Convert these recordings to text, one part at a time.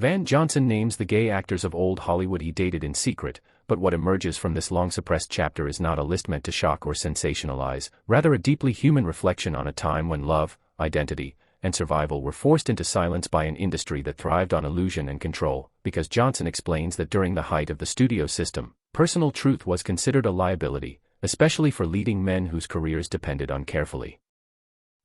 Van Johnson names the gay actors of old Hollywood he dated in secret, but what emerges from this long-suppressed chapter is not a list meant to shock or sensationalize, rather a deeply human reflection on a time when love, identity, and survival were forced into silence by an industry that thrived on illusion and control, because Johnson explains that during the height of the studio system, personal truth was considered a liability, especially for leading men whose careers depended on carefully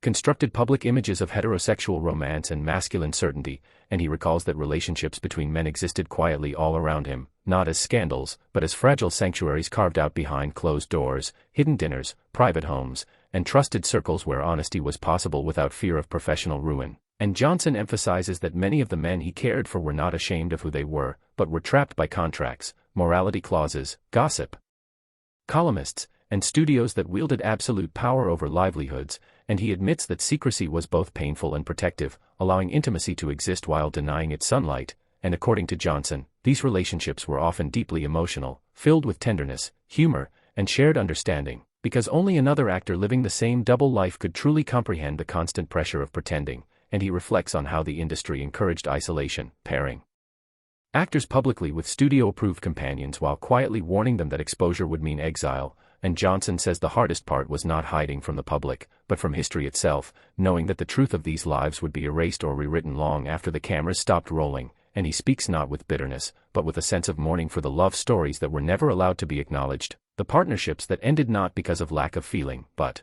constructed public images of heterosexual romance and masculine certainty, and he recalls that relationships between men existed quietly all around him, not as scandals, but as fragile sanctuaries carved out behind closed doors, hidden dinners, private homes, and trusted circles where honesty was possible without fear of professional ruin. And Johnson emphasizes that many of the men he cared for were not ashamed of who they were, but were trapped by contracts, morality clauses, gossip columnists, and studios that wielded absolute power over livelihoods, and he admits that secrecy was both painful and protective, allowing intimacy to exist while denying it sunlight, and according to Johnson, these relationships were often deeply emotional, filled with tenderness, humor, and shared understanding, because only another actor living the same double life could truly comprehend the constant pressure of pretending, and he reflects on how the industry encouraged isolation, pairing actors publicly with studio-approved companions while quietly warning them that exposure would mean exile, and Johnson says the hardest part was not hiding from the public, but from history itself, knowing that the truth of these lives would be erased or rewritten long after the cameras stopped rolling, and he speaks not with bitterness, but with a sense of mourning for the love stories that were never allowed to be acknowledged, the partnerships that ended not because of lack of feeling, but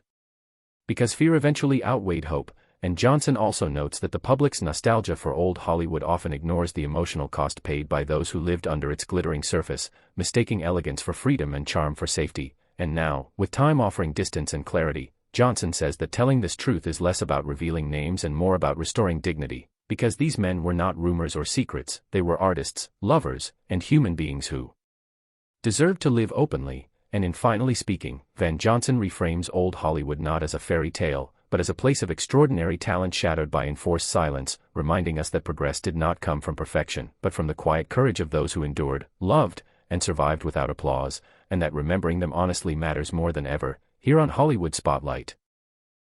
because fear eventually outweighed hope. And Johnson also notes that the public's nostalgia for old Hollywood often ignores the emotional cost paid by those who lived under its glittering surface, mistaking elegance for freedom and charm for safety. And now, with time offering distance and clarity, Johnson says that telling this truth is less about revealing names and more about restoring dignity, because these men were not rumors or secrets, they were artists, lovers, and human beings who deserved to live openly. And in finally speaking, Van Johnson reframes old Hollywood not as a fairy tale, but as a place of extraordinary talent shadowed by enforced silence, reminding us that progress did not come from perfection, but from the quiet courage of those who endured, loved, and survived without applause, and that remembering them honestly matters more than ever. Here on Hollywood Spotlight.